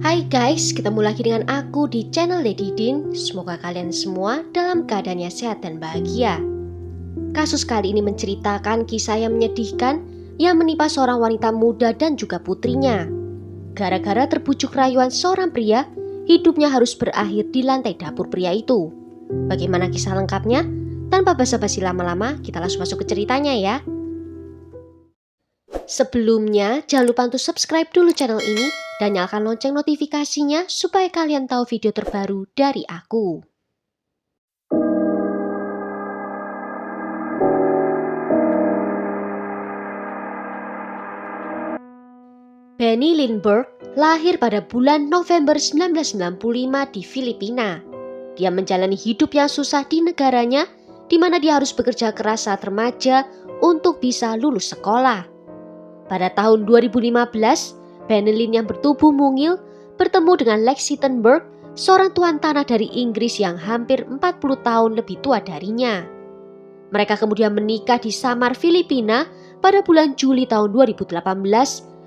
Hai guys, ketemu lagi dengan aku di channel Lady Din. Semoga kalian semua dalam keadaannya sehat dan bahagia. Kasus kali ini menceritakan kisah yang menyedihkan yang menimpa seorang wanita muda dan juga putrinya. Gara-gara terbujuk rayuan seorang pria, hidupnya harus berakhir di lantai dapur pria itu. Bagaimana kisah lengkapnya? Tanpa basa-basi lama-lama, kita langsung masuk ke ceritanya ya. Sebelumnya, jangan lupa untuk subscribe dulu channel ini dan nyalakan lonceng notifikasinya supaya kalian tahu video terbaru dari aku. Benny Lindbergh lahir pada bulan November 1995 di Filipina. Dia menjalani hidup yang susah di negaranya, di mana dia harus bekerja keras saat remaja untuk bisa lulus sekolah. Pada tahun 2015, Benny Lin yang bertubuh mungil bertemu dengan Lex Sittenberg, seorang tuan tanah dari Inggris yang hampir 40 tahun lebih tua darinya. Mereka kemudian menikah di Samar, Filipina pada bulan Juli tahun 2018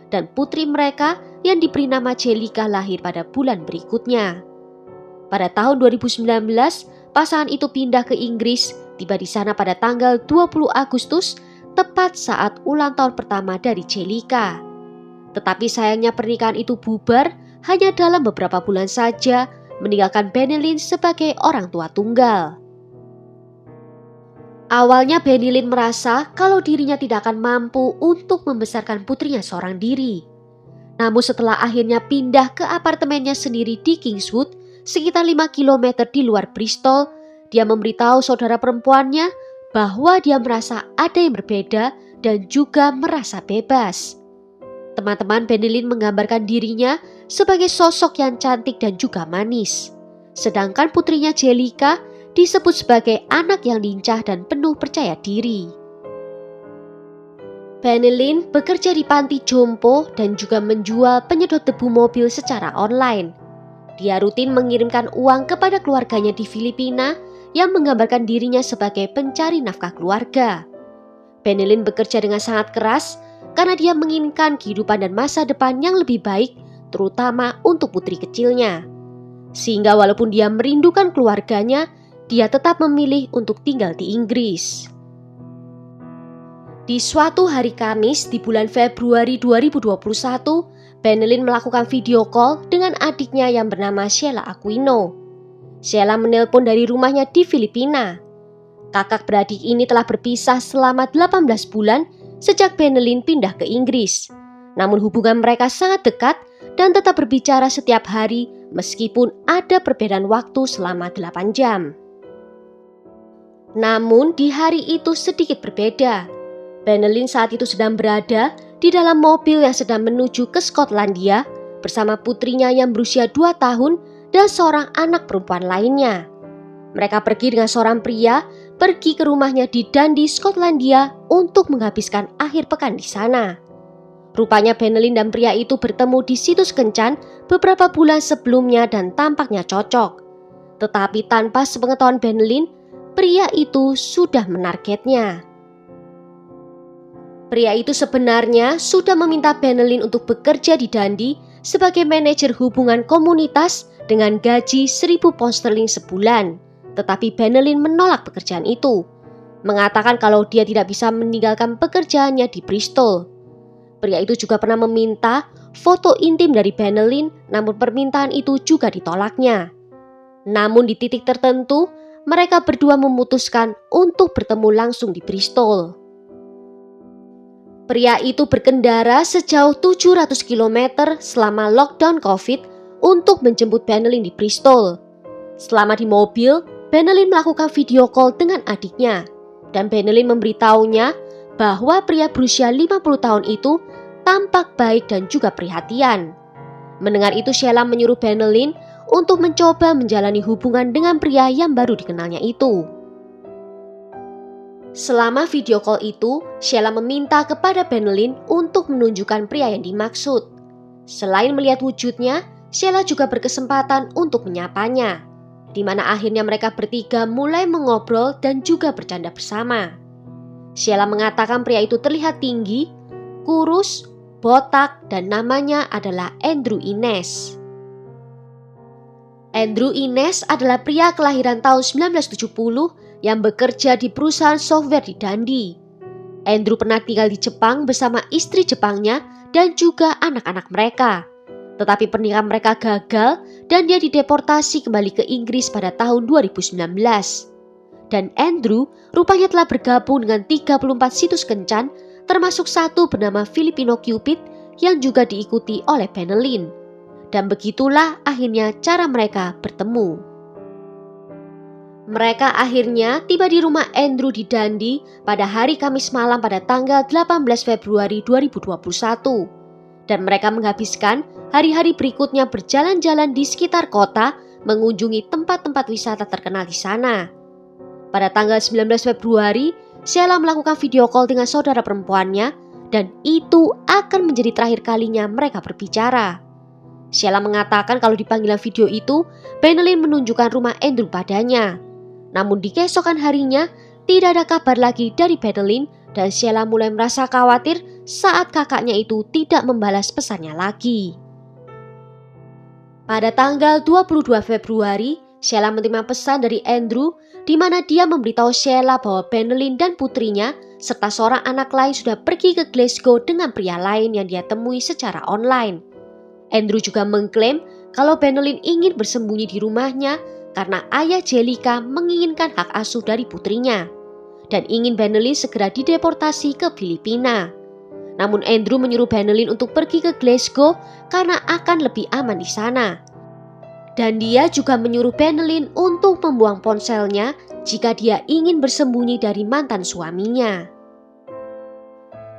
dan putri mereka yang diberi nama Jelika lahir pada bulan berikutnya. Pada tahun 2019, pasangan itu pindah ke Inggris, tiba di sana pada tanggal 20 Agustus tepat saat ulang tahun pertama dari Jelika. Tetapi sayangnya pernikahan itu bubar hanya dalam beberapa bulan saja, meninggalkan Benny Lin sebagai orang tua tunggal. Awalnya Benny Lin merasa kalau dirinya tidak akan mampu untuk membesarkan putrinya seorang diri. Namun setelah akhirnya pindah ke apartemennya sendiri di Kingswood, sekitar 5 km di luar Bristol, dia memberitahu saudara perempuannya bahwa dia merasa ada yang berbeda dan juga merasa bebas. Teman-teman Benny Lin menggambarkan dirinya sebagai sosok yang cantik dan juga manis. Sedangkan putrinya Jelika disebut sebagai anak yang lincah dan penuh percaya diri. Benny Lin bekerja di panti jompo dan juga menjual penyedot debu mobil secara online. Dia rutin mengirimkan uang kepada keluarganya di Filipina yang menggambarkan dirinya sebagai pencari nafkah keluarga. Benny Lin bekerja dengan sangat keras karena dia menginginkan kehidupan dan masa depan yang lebih baik, terutama untuk putri kecilnya. Sehingga walaupun dia merindukan keluarganya, dia tetap memilih untuk tinggal di Inggris. Di suatu hari Kamis di bulan Februari 2021, Benny Lin melakukan video call dengan adiknya yang bernama Sheila Aquino. Sheila menelpon dari rumahnya di Filipina. Kakak beradik ini telah berpisah selama 18 bulan sejak Benny Lin pindah ke Inggris. Namun hubungan mereka sangat dekat dan tetap berbicara setiap hari meskipun ada perbedaan waktu selama 8 jam. Namun di hari itu sedikit berbeda. Benny Lin saat itu sedang berada di dalam mobil yang sedang menuju ke Skotlandia bersama putrinya yang berusia 2 tahun dan seorang anak perempuan lainnya. Mereka pergi dengan seorang pria pergi ke rumahnya di Dundee, Skotlandia untuk menghabiskan akhir pekan di sana. Rupanya Benny Lin dan pria itu bertemu di situs kencan beberapa bulan sebelumnya dan tampaknya cocok. Tetapi tanpa sepengetahuan Benny Lin, pria itu sudah menargetnya. Pria itu sebenarnya sudah meminta Benny Lin untuk bekerja di Dundee sebagai manajer hubungan komunitas dengan gaji 1.000 pound sterling sebulan. Tetapi Benny Lin menolak pekerjaan itu, mengatakan kalau dia tidak bisa meninggalkan pekerjaannya di Bristol. Pria itu juga pernah meminta foto intim dari Benny Lin, namun permintaan itu juga ditolaknya. Namun di titik tertentu, mereka berdua memutuskan untuk bertemu langsung di Bristol. Pria itu berkendara sejauh 700 km selama lockdown COVID untuk menjemput Benny Lin di Bristol. Selama di mobil, Benny Lin melakukan video call dengan adiknya dan Benny Lin memberitahunya bahwa pria berusia 50 tahun itu tampak baik dan juga perhatian. Mendengar itu, Sheila menyuruh Benny Lin untuk mencoba menjalani hubungan dengan pria yang baru dikenalnya itu. Selama video call itu, Sheila meminta kepada Benny Lin untuk menunjukkan pria yang dimaksud. Selain melihat wujudnya, Sheila juga berkesempatan untuk menyapanya, di mana akhirnya mereka bertiga mulai mengobrol dan juga bercanda bersama. Sheila mengatakan pria itu terlihat tinggi, kurus, botak, dan namanya adalah Andrew Innes. Andrew Ines adalah pria kelahiran tahun 1970 yang bekerja di perusahaan software di Dundee. Andrew pernah tinggal di Jepang bersama istri Jepangnya dan juga anak-anak mereka. Tetapi pernikahan mereka gagal dan dia dideportasi kembali ke Inggris pada tahun 2019. Dan Andrew rupanya telah bergabung dengan 34 situs kencan, termasuk satu bernama Filipino Cupid yang juga diikuti oleh Benelin. Dan begitulah akhirnya cara mereka bertemu. Mereka akhirnya tiba di rumah Andrew di Dundee pada hari Kamis malam pada tanggal 18 Februari 2021. Dan mereka menghabiskan hari-hari berikutnya berjalan-jalan di sekitar kota, mengunjungi tempat-tempat wisata terkenal di sana. Pada tanggal 19 Februari, Sheila melakukan video call dengan saudara perempuannya dan itu akan menjadi terakhir kalinya mereka berbicara. Sheila mengatakan kalau di panggilan video itu, Benelin menunjukkan rumah Andrew padanya. Namun di keesokan harinya, tidak ada kabar lagi dari Benelin dan Sheila mulai merasa khawatir saat kakaknya itu tidak membalas pesannya lagi. Pada tanggal 22 Februari, Sheila menerima pesan dari Andrew di mana dia memberitahu Sheila bahwa Benelin dan putrinya serta seorang anak lain sudah pergi ke Glasgow dengan pria lain yang dia temui secara online. Andrew juga mengklaim kalau Benelin ingin bersembunyi di rumahnya karena ayah Jellica menginginkan hak asuh dari putrinya dan ingin Benelin segera dideportasi ke Filipina. Namun Andrew menyuruh Benelin untuk pergi ke Glasgow karena akan lebih aman di sana. Dan dia juga menyuruh Benelin untuk membuang ponselnya jika dia ingin bersembunyi dari mantan suaminya.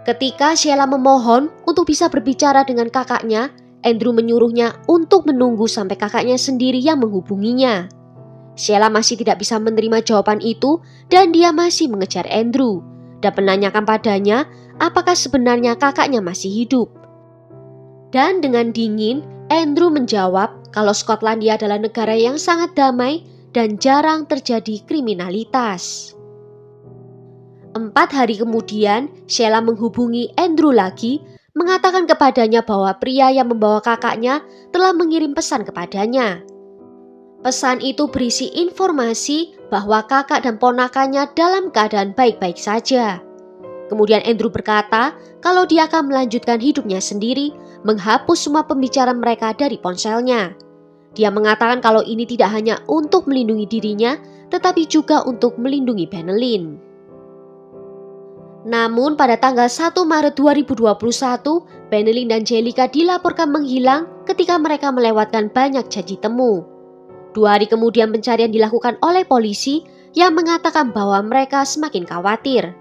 Ketika Sheila memohon untuk bisa berbicara dengan kakaknya, Andrew menyuruhnya untuk menunggu sampai kakaknya sendiri yang menghubunginya. Sheila masih tidak bisa menerima jawaban itu dan dia masih mengejar Andrew dan menanyakan padanya apakah sebenarnya kakaknya masih hidup. Dan dengan dingin, Andrew menjawab kalau Skotlandia adalah negara yang sangat damai dan jarang terjadi kriminalitas. 4 hari kemudian, Sheila menghubungi Andrew lagi, mengatakan kepadanya bahwa pria yang membawa kakaknya telah mengirim pesan kepadanya. Pesan itu berisi informasi bahwa kakak dan ponakannya dalam keadaan baik-baik saja. Kemudian Andrew berkata kalau dia akan melanjutkan hidupnya sendiri, menghapus semua pembicaraan mereka dari ponselnya. Dia mengatakan kalau ini tidak hanya untuk melindungi dirinya, tetapi juga untuk melindungi Benelin. Namun pada tanggal 1 Maret 2021, Benelin dan Jellica dilaporkan menghilang ketika mereka melewatkan banyak janji temu. 2 hari kemudian pencarian dilakukan oleh polisi yang mengatakan bahwa mereka semakin khawatir.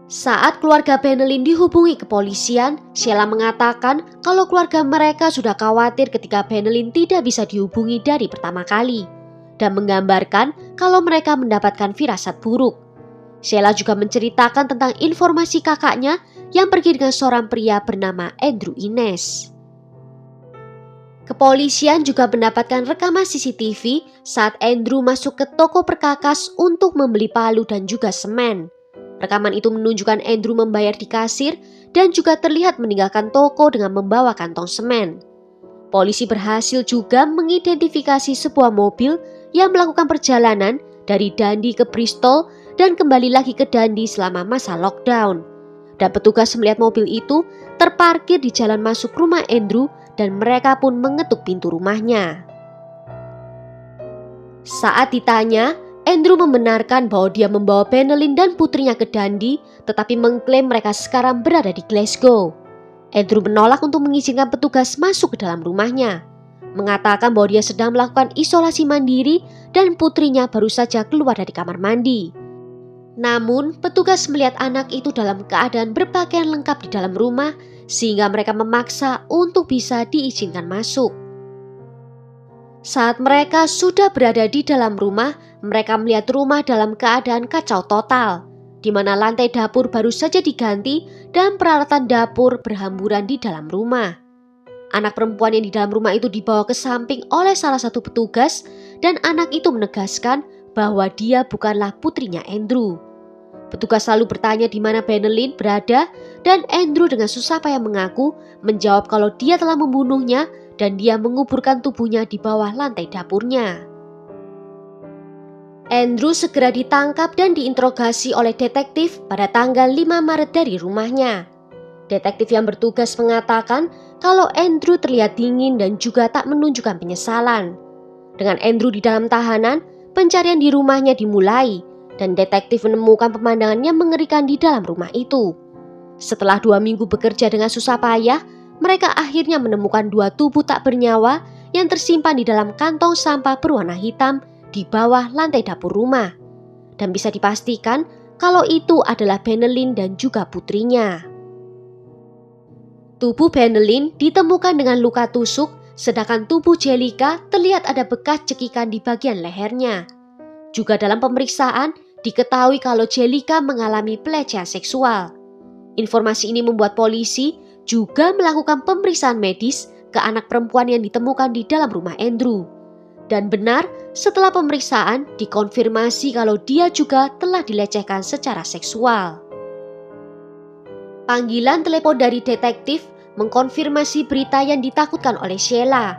Saat keluarga Benelin dihubungi kepolisian, Sheila mengatakan kalau keluarga mereka sudah khawatir ketika Benelin tidak bisa dihubungi dari pertama kali dan menggambarkan kalau mereka mendapatkan firasat buruk. Sheila juga menceritakan tentang informasi kakaknya yang pergi dengan seorang pria bernama Andrew Ines. Kepolisian juga mendapatkan rekaman CCTV saat Andrew masuk ke toko perkakas untuk membeli palu dan juga semen. Rekaman itu menunjukkan Andrew membayar di kasir dan juga terlihat meninggalkan toko dengan membawa kantong semen. Polisi berhasil juga mengidentifikasi sebuah mobil yang melakukan perjalanan dari Dundee ke Bristol dan kembali lagi ke Dundee selama masa lockdown. Dan petugas melihat mobil itu terparkir di jalan masuk rumah Andrew dan mereka pun mengetuk pintu rumahnya. Saat ditanya, Andrew membenarkan bahwa dia membawa Benelin dan putrinya ke Dundee, tetapi mengklaim mereka sekarang berada di Glasgow. Andrew menolak untuk mengizinkan petugas masuk ke dalam rumahnya, mengatakan bahwa dia sedang melakukan isolasi mandiri dan putrinya baru saja keluar dari kamar mandi. Namun, petugas melihat anak itu dalam keadaan berpakaian lengkap di dalam rumah, sehingga mereka memaksa untuk bisa diizinkan masuk. Saat mereka sudah berada di dalam rumah, mereka melihat rumah dalam keadaan kacau total, di mana lantai dapur baru saja diganti dan peralatan dapur berhamburan di dalam rumah. Anak perempuan yang di dalam rumah itu dibawa ke samping oleh salah satu petugas dan anak itu menegaskan bahwa dia bukanlah putrinya Andrew. Petugas lalu bertanya di mana Benelin berada dan Andrew dengan susah payah mengaku menjawab kalau dia telah membunuhnya dan dia menguburkan tubuhnya di bawah lantai dapurnya. Andrew segera ditangkap dan diinterogasi oleh detektif pada tanggal 5 Maret dari rumahnya. Detektif yang bertugas mengatakan kalau Andrew terlihat dingin dan juga tak menunjukkan penyesalan. Dengan Andrew di dalam tahanan, pencarian di rumahnya dimulai dan detektif menemukan pemandangan yang mengerikan di dalam rumah itu. Setelah 2 minggu bekerja dengan susah payah, mereka akhirnya menemukan 2 tubuh tak bernyawa yang tersimpan di dalam kantong sampah berwarna hitam di bawah lantai dapur rumah. Dan bisa dipastikan kalau itu adalah Benelin dan juga putrinya. Tubuh Benelin ditemukan dengan luka tusuk, sedangkan tubuh Jellica terlihat ada bekas cekikan di bagian lehernya. Juga dalam pemeriksaan, diketahui kalau Jellica mengalami pelecehan seksual. Informasi ini membuat polisi juga melakukan pemeriksaan medis ke anak perempuan yang ditemukan di dalam rumah Andrew. Dan benar, setelah pemeriksaan dikonfirmasi kalau dia juga telah dilecehkan secara seksual. Panggilan telepon dari detektif mengkonfirmasi berita yang ditakutkan oleh Sheila.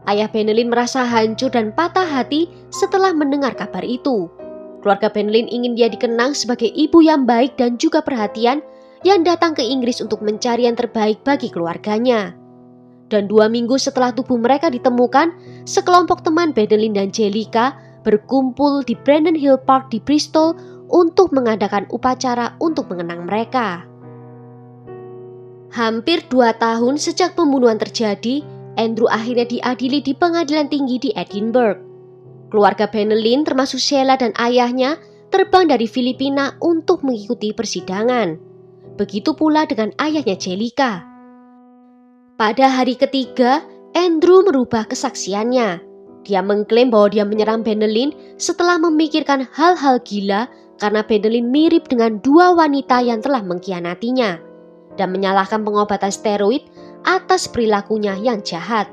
Ayah Benelin merasa hancur dan patah hati setelah mendengar kabar itu. Keluarga Benelin ingin dia dikenang sebagai ibu yang baik dan juga perhatian yang datang ke Inggris untuk mencari yang terbaik bagi keluarganya. Dan 2 minggu setelah tubuh mereka ditemukan, sekelompok teman Benelin dan Jellica berkumpul di Brandon Hill Park di Bristol untuk mengadakan upacara untuk mengenang mereka. Hampir 2 tahun sejak pembunuhan terjadi, Andrew akhirnya diadili di pengadilan tinggi di Edinburgh. Keluarga Benelin termasuk Sheila dan ayahnya terbang dari Filipina untuk mengikuti persidangan. Begitu pula dengan ayahnya Jellica. Pada hari ketiga, Andrew merubah kesaksiannya. Dia mengklaim bahwa dia menyerang Benelin setelah memikirkan hal-hal gila karena Benelin mirip dengan 2 wanita yang telah mengkhianatinya dan menyalahkan pengobatan steroid atas perilakunya yang jahat.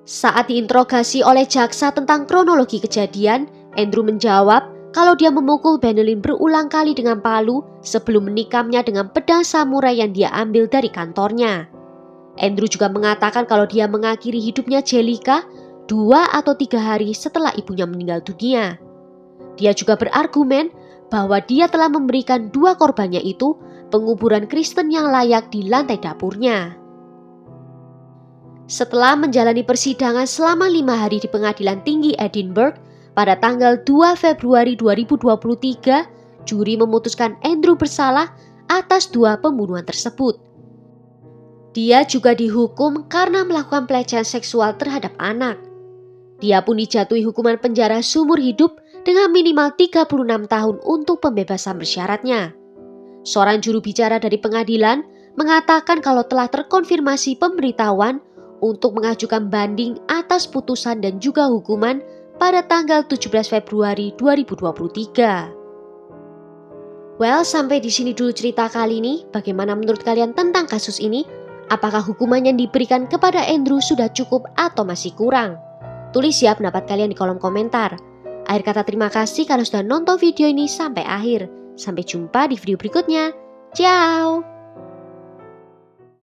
Saat diinterogasi oleh jaksa tentang kronologi kejadian, Andrew menjawab kalau dia memukul Benelin berulang kali dengan palu sebelum menikamnya dengan pedang samurai yang dia ambil dari kantornya. Andrew juga mengatakan kalau dia mengakhiri hidupnya Jellica 2 atau 3 hari setelah ibunya meninggal dunia. Dia juga berargumen bahwa dia telah memberikan 2 korbannya itu penguburan Kristen yang layak di lantai dapurnya. Setelah menjalani persidangan selama 5 hari di pengadilan tinggi Edinburgh, pada tanggal 2 Februari 2023, juri memutuskan Andrew bersalah atas 2 pembunuhan tersebut. Dia juga dihukum karena melakukan pelecehan seksual terhadap anak. Dia pun dijatuhi hukuman penjara seumur hidup dengan minimal 36 tahun untuk pembebasan bersyaratnya. Seorang juru bicara dari pengadilan mengatakan kalau telah terkonfirmasi pemberitahuan untuk mengajukan banding atas putusan dan juga hukuman pada tanggal 17 Februari 2023. Well, sampai di sini dulu cerita kali ini. Bagaimana menurut kalian tentang kasus ini? Apakah hukuman yang diberikan kepada Andrew sudah cukup atau masih kurang? Tulis ya pendapat kalian di kolom komentar. Akhir kata terima kasih karena sudah nonton video ini sampai akhir. Sampai jumpa di video berikutnya. Ciao!